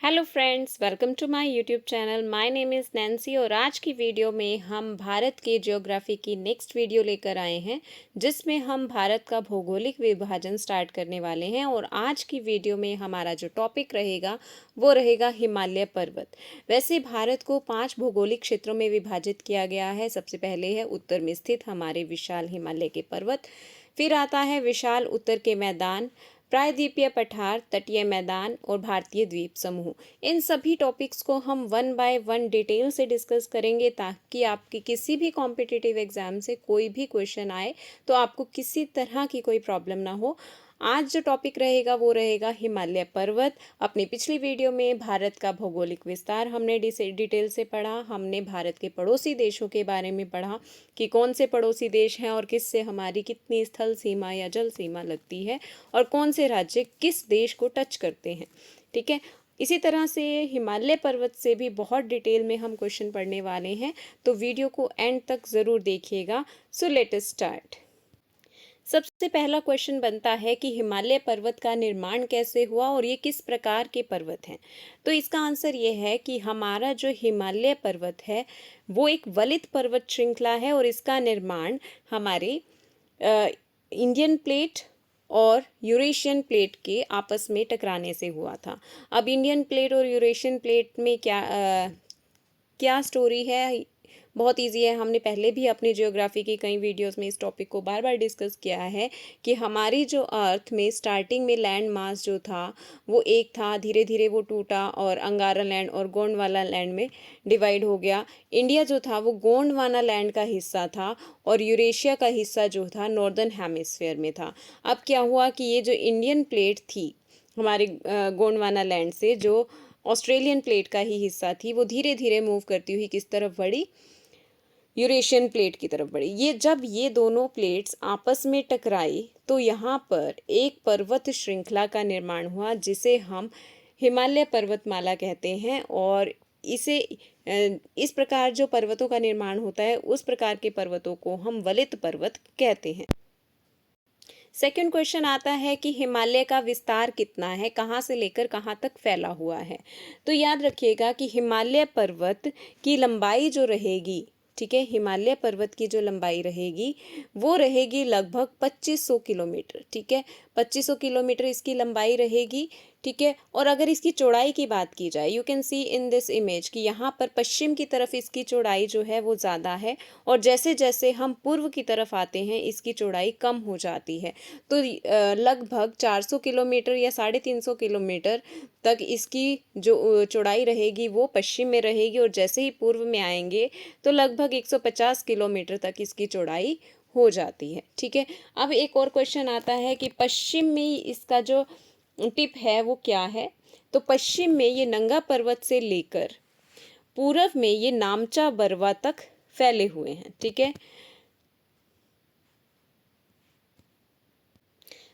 Hello friends, welcome to my YouTube channel. My name is Nancy और आज की video में हम भारत के ज्योग्राफी की नेक्स्ट वीडियो लेकर आए हैं, जिसमें हम भारत का भौगोलिक विभाजन स्टार्ट करने वाले हैं। और आज की वीडियो में हमारा जो टॉपिक रहेगा वो रहेगा हिमालय पर्वत। वैसे भारत को 5 भौगोलिक क्षेत्रों में विभाजित किया गया है। सबसे पहले है उत्तर में स्थित हमारे विशाल हिमालय के पर्वत, फिर आता है विशाल उत्तर के मैदान, प्रायद्वीपीय पठार, तटीय मैदान और भारतीय द्वीप समूह। इन सभी टॉपिक्स को हम वन बाय वन डिटेल से डिस्कस करेंगे, ताकि आपकी किसी भी कॉम्पिटिटिव एग्जाम से कोई भी क्वेश्चन आए तो आपको किसी तरह की कोई प्रॉब्लम ना हो। आज जो टॉपिक रहेगा वो रहेगा हिमालय पर्वत। अपनी पिछली वीडियो में भारत का भौगोलिक विस्तार हमने डिटेल से पढ़ा। हमने भारत के पड़ोसी देशों के बारे में पढ़ा कि कौन से पड़ोसी देश हैं और किससे हमारी कितनी स्थल सीमा या जल सीमा लगती है, और कौन से राज्य किस देश को टच करते हैं। ठीक है, इसी तरह से हिमालय पर्वत से भी बहुत डिटेल में हम क्वेश्चन पढ़ने वाले हैं, तो वीडियो को एंड तक ज़रूर देखिएगा। So let us start. सबसे पहला क्वेश्चन बनता है कि हिमालय पर्वत का निर्माण कैसे हुआ और ये किस प्रकार के पर्वत हैं। तो इसका आंसर ये है कि हमारा जो हिमालय पर्वत है वो एक वलित पर्वत श्रृंखला है, और इसका निर्माण हमारे इंडियन प्लेट और यूरेशियन प्लेट के आपस में टकराने से हुआ था। अब इंडियन प्लेट और यूरेशियन प्लेट में क्या स्टोरी है, बहुत इजी है। हमने पहले भी अपनी जियोग्राफी की कई वीडियोस में इस टॉपिक को बार बार डिस्कस किया है कि हमारी जो अर्थ में स्टार्टिंग में लैंड मास जो था वो एक था, धीरे धीरे वो टूटा और अंगारा लैंड और गोंडवाना लैंड में डिवाइड हो गया। इंडिया जो था वो गोंडवाना लैंड का हिस्सा था और यूरेशिया का हिस्सा जो था नॉर्दर्न हेमिस्फीयर में था। अब क्या हुआ कि ये जो इंडियन प्लेट थी हमारे गोंडवाना लैंड से, जो ऑस्ट्रेलियन प्लेट का ही हिस्सा थी, वो धीरे धीरे मूव करती हुई किस तरफ बढ़ी, यूरेशियन प्लेट की तरफ बढ़ी। जब ये दोनों प्लेट्स आपस में टकराई तो यहाँ पर एक पर्वत श्रृंखला का निर्माण हुआ, जिसे हम हिमालय पर्वतमाला कहते हैं। और इसे इस प्रकार जो पर्वतों का निर्माण होता है उस प्रकार के पर्वतों को हम वलित पर्वत कहते हैं। सेकंड क्वेश्चन आता है कि हिमालय का विस्तार कितना है, कहाँ से लेकर कहाँ तक फैला हुआ है। तो याद रखिएगा कि हिमालय पर्वत की लंबाई जो रहेगी, ठीक है, हिमालय पर्वत की जो लंबाई रहेगी वो रहेगी लगभग 2500 किलोमीटर। ठीक है, 2500 किलोमीटर इसकी लंबाई रहेगी। ठीक है, और अगर इसकी चौड़ाई की बात की जाए, you can see in this image कि यहाँ पर पश्चिम की तरफ इसकी चौड़ाई जो है वो ज़्यादा है, और जैसे जैसे हम पूर्व की तरफ आते हैं इसकी चौड़ाई कम हो जाती है। तो लगभग 400 किलोमीटर या 350 किलोमीटर तक इसकी जो चौड़ाई रहेगी वो पश्चिम में रहेगी, और जैसे ही पूर्व में आएंगे तो लगभग 150 किलोमीटर तक इसकी चौड़ाई हो जाती है। ठीक है, अब एक और क्वेश्चन आता है कि पश्चिम में इसका जो टिप है वो क्या है। तो पश्चिम में ये नंगा पर्वत से लेकर पूर्व में ये नामचा बरवा तक फैले हुए हैं। ठीक है,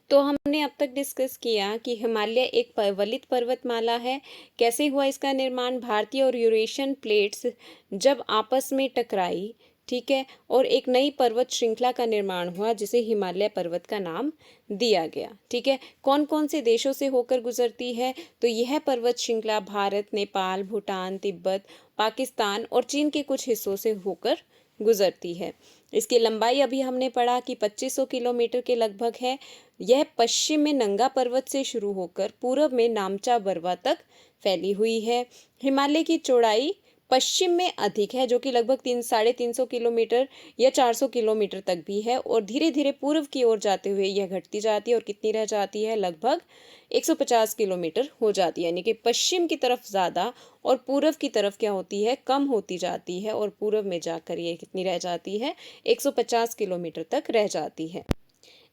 तो हमने अब तक डिस्कस किया कि हिमालय एक वलित पर्वतमाला है। कैसे हुआ इसका निर्माण, भारतीय और यूरेशियन प्लेट्स जब आपस में टकराई, ठीक है, और एक नई पर्वत श्रृंखला का निर्माण हुआ जिसे हिमालय पर्वत का नाम दिया गया। ठीक है, कौन कौन से देशों से होकर गुजरती है, तो यह पर्वत श्रृंखला भारत, नेपाल, भूटान, तिब्बत, पाकिस्तान और चीन के कुछ हिस्सों से होकर गुजरती है। इसकी लंबाई अभी हमने पढ़ा कि 2500 किलोमीटर के लगभग है। यह पश्चिम में नंगा पर्वत से शुरू होकर पूर्व में नामचा बरवा तक फैली हुई है। हिमालय की चौड़ाई पश्चिम में अधिक है, जो कि लगभग 350 किलोमीटर या 400 किलोमीटर तक भी है, और धीरे धीरे पूर्व की ओर जाते हुए यह घटती जाती है और कितनी रह जाती है, लगभग 150 किलोमीटर हो जाती है। यानी कि पश्चिम की तरफ ज़्यादा और पूर्व की तरफ क्या होती है, कम होती जाती है, और पूर्व में जाकर ये कितनी रह जाती है, 150 किलोमीटर तक रह जाती है।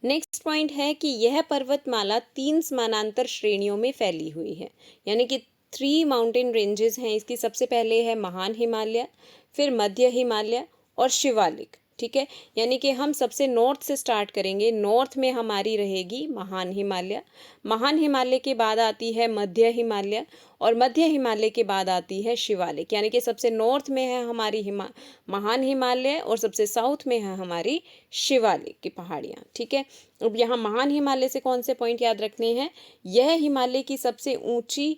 नेक्स्ट पॉइंट है कि यह पर्वतमाला 3 समानांतर श्रेणियों में फैली हुई है, यानी कि 3 माउंटेन रेंजेस हैं इसकी। सबसे पहले है महान हिमालय, फिर मध्य हिमालय और शिवालिक। ठीक है, यानी कि हम सबसे नॉर्थ से स्टार्ट करेंगे। नॉर्थ में हमारी रहेगी महान हिमालय, महान हिमालय के बाद आती है मध्य हिमालय, और मध्य हिमालय के बाद आती है शिवालिक। यानी कि सबसे नॉर्थ में है हमारी महान हिमालय और सबसे साउथ में है हमारी शिवालिक की पहाड़ियाँ। ठीक है, अब यहाँ महान हिमालय से कौन से पॉइंट याद रखने हैं, यह हिमालय की सबसे ऊंची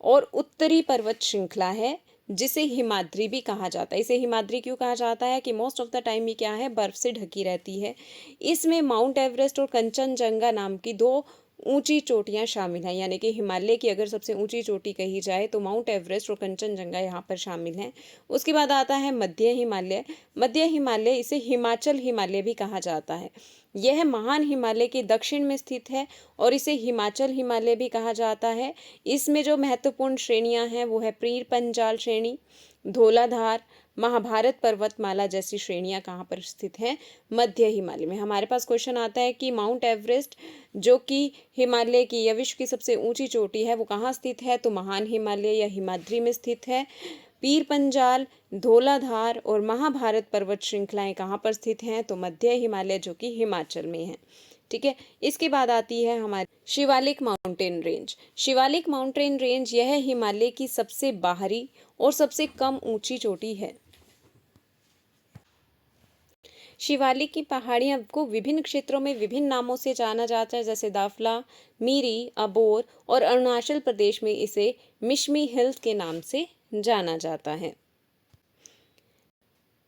और उत्तरी पर्वत श्रृंखला है जिसे हिमाद्री भी कहा जाता है। इसे हिमाद्री क्यों कहा जाता है कि मोस्ट ऑफ द टाइम ये क्या है, बर्फ से ढकी रहती है। इसमें माउंट एवरेस्ट और कंचनजंगा नाम की दो ऊंची चोटियां शामिल हैं, यानी कि हिमालय की अगर सबसे ऊंची चोटी कही जाए तो माउंट एवरेस्ट और कंचनजंगा यहाँ पर शामिल हैं। उसके बाद आता है मध्य हिमालय। मध्य हिमालय, इसे हिमाचल हिमालय भी कहा जाता है। यह महान हिमालय के दक्षिण में स्थित है और इसे हिमाचल हिमालय भी कहा जाता है। इसमें जो महत्वपूर्ण श्रेणियां हैं वो है पीर पंजाल श्रेणी, धौलाधार, महाभारत पर्वतमाला जैसी श्रेणियां कहाँ पर स्थित हैं, मध्य हिमालय में। हमारे पास क्वेश्चन आता है कि माउंट एवरेस्ट जो कि हिमालय की या विश्व की सबसे ऊंची चोटी है वो कहाँ स्थित है, तो महान हिमालय या हिमाद्री में स्थित है। पीर पंजाल, धौलाधार और महाभारत पर्वत श्रृंखलाएं कहाँ पर स्थित हैं, तो मध्य हिमालय जो कि हिमाचल में है। ठीक है, इसके बाद आती है हमारी Shivalik mountain range. Shivalik mountain range यह हिमालय की सबसे बाहरी और सबसे कम ऊंची चोटी है। शिवालिक की पहाड़ियां को विभिन्न क्षेत्रों में विभिन्न नामों से जाना जाता है, जैसे दाफला, मीरी, अबोर और अरुणाचल प्रदेश में इसे मिशमी हिल्स के नाम से जाना जाता है।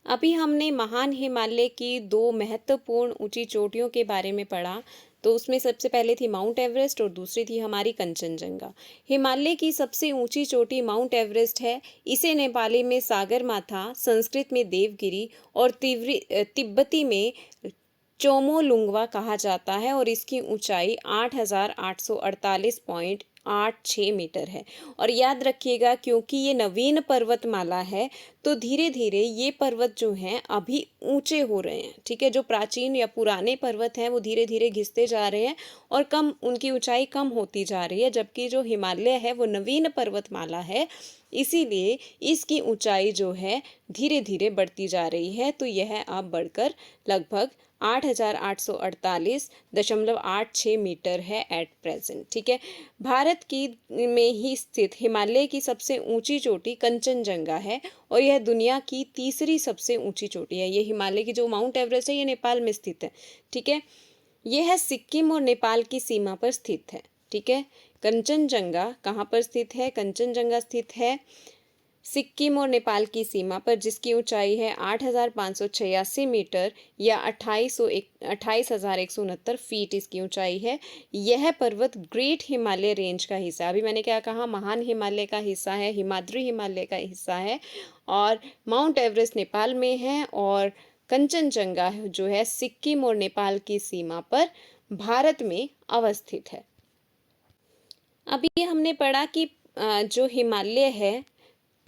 अभी हमने महान हिमालय की दो महत्वपूर्ण ऊंची चोटियों के बारे में पढ़ा। तो उसमें सबसे पहले थी माउंट एवरेस्ट और दूसरी थी हमारी कंचनजंगा। हिमालय की सबसे ऊंची चोटी माउंट एवरेस्ट है। इसे नेपाली में सागरमाथा, संस्कृत में देवगिरी और तिब्बती में चोमोलुंगवा कहा जाता है और इसकी ऊंचाई 8,848.86 मीटर है। और याद रखिएगा, क्योंकि ये नवीन पर्वतमाला है तो धीरे धीरे ये पर्वत जो हैं अभी ऊंचे हो रहे हैं। ठीक है, जो प्राचीन या पुराने पर्वत हैं वो धीरे धीरे घिसते जा रहे हैं और कम, उनकी ऊंचाई कम होती जा रही है, जबकि जो हिमालय है वो नवीन पर्वतमाला है, इसीलिए इसकी ऊंचाई जो है धीरे धीरे बढ़ती जा रही है। तो यह अब बढ़कर लगभग 8,848.86 मीटर है एट प्रेजेंट। ठीक है, भारत की में ही स्थित हिमालय की सबसे ऊंची चोटी कंचनजंगा है और यह दुनिया की तीसरी सबसे ऊंची चोटी है। ये हिमालय की जो माउंट एवरेस्ट है ये नेपाल में स्थित है। ठीक है, यह सिक्किम और नेपाल की सीमा पर स्थित है। ठीक है, कंचनजंगा कहाँ पर स्थित है, कंचनजंगा स्थित है सिक्किम और नेपाल की सीमा पर, जिसकी ऊंचाई है 8,586 मीटर या 28,169 फीट इसकी ऊंचाई है। यह पर्वत ग्रेट हिमालय रेंज का हिस्सा है। अभी मैंने क्या कहा, महान हिमालय का हिस्सा है, हिमाद्री हिमालय का हिस्सा है और माउंट एवरेस्ट नेपाल में है और कंचनजंगा जो है सिक्किम और नेपाल की सीमा पर भारत में अवस्थित है। अभी हमने पढ़ा कि जो हिमालय है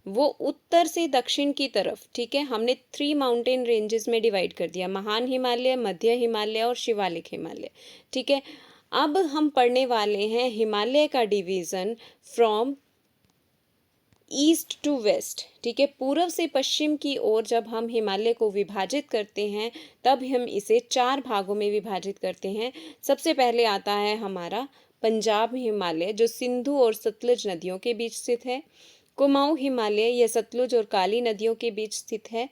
वो उत्तर से दक्षिण की तरफ, ठीक है, हमने 3 माउंटेन रेंजेस में डिवाइड कर दिया, महान हिमालय, मध्य हिमालय और शिवालिक हिमालय। ठीक है, अब हम पढ़ने वाले हैं हिमालय का division from east to west. ठीक है, पूर्व से पश्चिम की ओर जब हम हिमालय को विभाजित करते हैं तब हम इसे 4 भागों में विभाजित करते हैं। सबसे पहले आता है हमारा पंजाब हिमालय जो सिंधु और सतलुज नदियों के बीच स्थित है। कुमाऊं हिमालय यह सतलुज और काली नदियों के बीच स्थित है।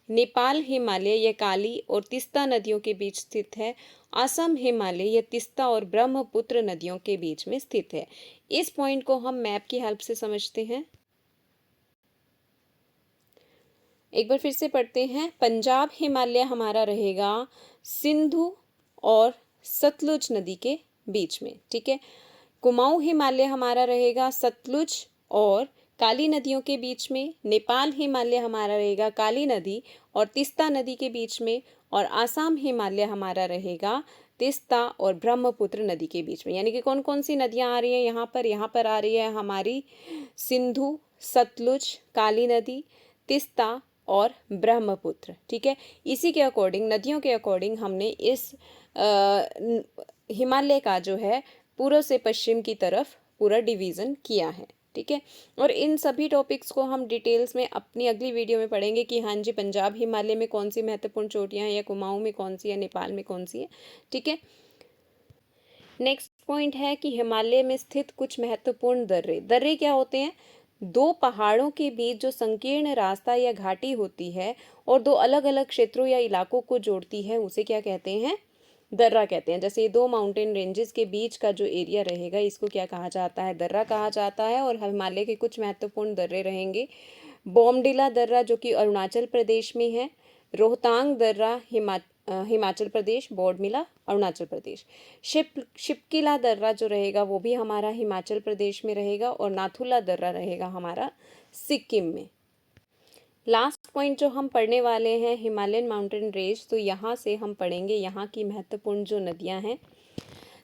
नेपाल हिमालय यह काली और तीस्ता नदियों के बीच स्थित है। असम हिमालय यह तीस्ता और ब्रह्मपुत्र नदियों के बीच में स्थित है। इस पॉइंट को हम मैप की हेल्प से समझते हैं। एक बार फिर से पढ़ते हैं। पंजाब हिमालय हमारा रहेगा सिंधु और सतलुज नदी के बीच में। ठीक है, कुमाऊं हिमालय हमारा रहेगा सतलुज और काली नदियों के बीच में। नेपाल हिमालय हमारा रहेगा काली नदी और तीस्ता नदी के बीच में। और आसाम हिमालय हमारा रहेगा तीस्ता और ब्रह्मपुत्र नदी के बीच में। यानी कि कौन कौन सी नदियां आ रही हैं यहाँ पर आ रही है हमारी सिंधु, सतलुज, काली नदी, तीस्ता और ब्रह्मपुत्र। ठीक है, इसी के अकॉर्डिंग, नदियों के अकॉर्डिंग हमने इस हिमालय का जो है पूर्व से पश्चिम की तरफ पूरा डिवीज़न किया है। ठीक है, और इन सभी टॉपिक्स को हम डिटेल्स में अपनी अगली वीडियो में पढ़ेंगे कि हाँ जी पंजाब हिमालय में कौन सी महत्वपूर्ण चोटियां हैं या कुमाऊं में कौन सी है, नेपाल में कौन सी है। ठीक है, नेक्स्ट पॉइंट है कि हिमालय में स्थित कुछ महत्वपूर्ण दर्रे। दर्रे क्या होते हैं? 2 पहाड़ों के बीच जो संकीर्ण रास्ता या घाटी होती है और 2 अलग अलग क्षेत्रों या इलाकों को जोड़ती है, उसे क्या कहते हैं? दर्रा कहते हैं। जैसे ये दो माउंटेन रेंजेस के बीच का जो एरिया रहेगा इसको क्या कहा जाता है, दर्रा कहा जाता है। और हिमालय के कुछ महत्वपूर्ण दर्रे रहेंगे, बोमडिला दर्रा जो कि अरुणाचल प्रदेश में है, रोहतांग दर्रा हिमाचल प्रदेश, बोमडिला अरुणाचल प्रदेश, शिपकिला दर्रा जो रहेगा वो भी हमारा हिमाचल प्रदेश में रहेगा, और नाथुला दर्रा रहेगा हमारा सिक्किम में। लास्ट पॉइंट जो हम पढ़ने वाले हैं हिमालयन माउंटेन रेंज, तो यहाँ से हम पढ़ेंगे यहाँ की महत्वपूर्ण जो नदियाँ हैं।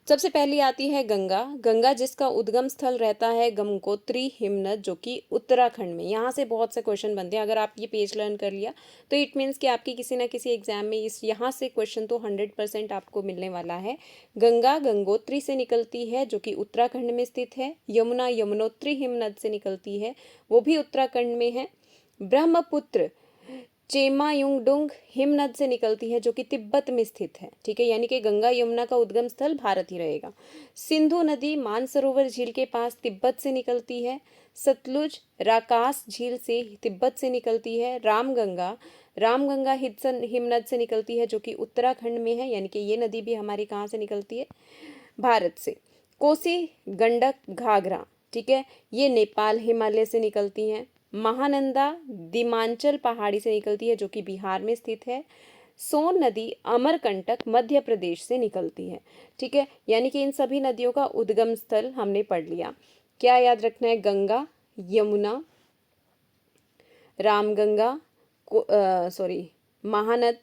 सबसे पहली आती है गंगा। गंगा जिसका उद्गम स्थल रहता है गंगोत्री हिमनद जो कि उत्तराखंड में। यहाँ से बहुत से क्वेश्चन बनते हैं। अगर आप ये पेज लर्न कर लिया तो इट मीन्स कि आपकी किसी ना किसी एग्जाम में इस यहाँ से क्वेश्चन तो 100% आपको मिलने वाला है। गंगा गंगोत्री से निकलती है जो कि उत्तराखंड में स्थित है। यमुना यमुनोत्री हिमनद से निकलती है, वो भी उत्तराखंड में है। ब्रह्मपुत्र चेमायुंगडुंग हिमनद से निकलती है जो कि तिब्बत में स्थित है, ठीक है, यानी कि गंगा यमुना का उद्गम स्थल भारत ही रहेगा। सिंधु नदी मानसरोवर झील के पास तिब्बत से निकलती है। सतलुज राकास झील से तिब्बत से निकलती है। रामगंगा हिमनद से निकलती है जो कि उत्तराखंड में है, यानी कि ये नदी भी हमारी कहाँ से निकलती है, भारत से। कोसी गंडक घाघरा, ठीक है, ये नेपाल हिमालय से निकलती हैं। महानंदा दिमांचल पहाड़ी से निकलती है जो कि बिहार में स्थित है। सोन नदी अमरकंटक मध्य प्रदेश से निकलती है, ठीक है, यानी कि इन सभी नदियों का उद्गम स्थल हमने पढ़ लिया। क्या याद रखना है, गंगा, यमुना, रामगंगा, महानद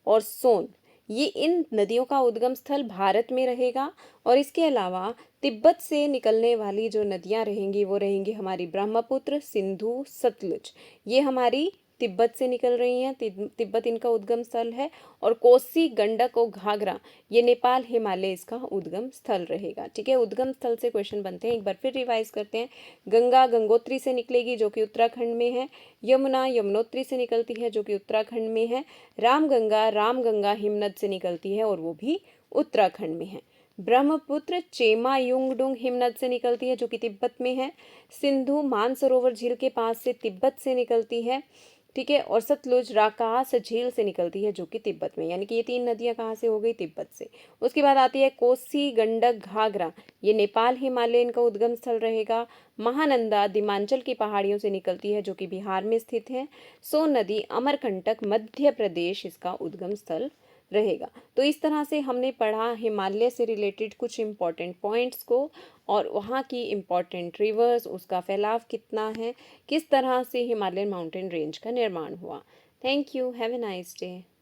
और सोन, ये इन नदियों का उद्गम स्थल भारत में रहेगा। और इसके अलावा तिब्बत से निकलने वाली जो नदियां रहेंगी वो रहेंगी हमारी ब्रह्मपुत्र, सिंधु, सतलुज, ये हमारी तिब्बत से निकल रही हैं। तिब्बत इनका उद्गम स्थल है। और कोसी गंडक और घाघरा ये नेपाल हिमालय इसका उद्गम स्थल रहेगा, ठीक है। उद्गम स्थल से क्वेश्चन बनते हैं, एक बार फिर रिवाइज करते हैं। गंगा गंगोत्री से निकलेगी जो कि उत्तराखंड में है। यमुना यमुनोत्री से निकलती है जो कि उत्तराखंड में है। रामगंगा हिमनद से निकलती है और वो भी उत्तराखंड में है। ब्रह्मपुत्र चेमायुंगडुंग हिमनद से निकलती है जो कि तिब्बत में है। सिंधु मानसरोवर झील के पास से तिब्बत से निकलती है, ठीक है। और सतलुज राकास झील से निकलती है जो कि तिब्बत में, यानी कि ये तीन नदियां कहाँ से हो गई, तिब्बत से। उसके बाद आती है कोसी गंडक घाघरा, ये नेपाल हिमालय इनका उद्गम स्थल रहेगा। महानंदा दिमांचल की पहाड़ियों से निकलती है जो कि बिहार में स्थित है। सोन नदी अमरकंटक मध्य प्रदेश इसका उद्गम स्थल रहेगा। तो इस तरह से हमने पढ़ा हिमालय से रिलेटेड कुछ इम्पॉर्टेंट पॉइंट्स को, और वहाँ की इम्पॉर्टेंट रिवर्स, उसका फैलाव कितना है, किस तरह से हिमालयन माउंटेन रेंज का निर्माण हुआ। Thank you, have a nice day.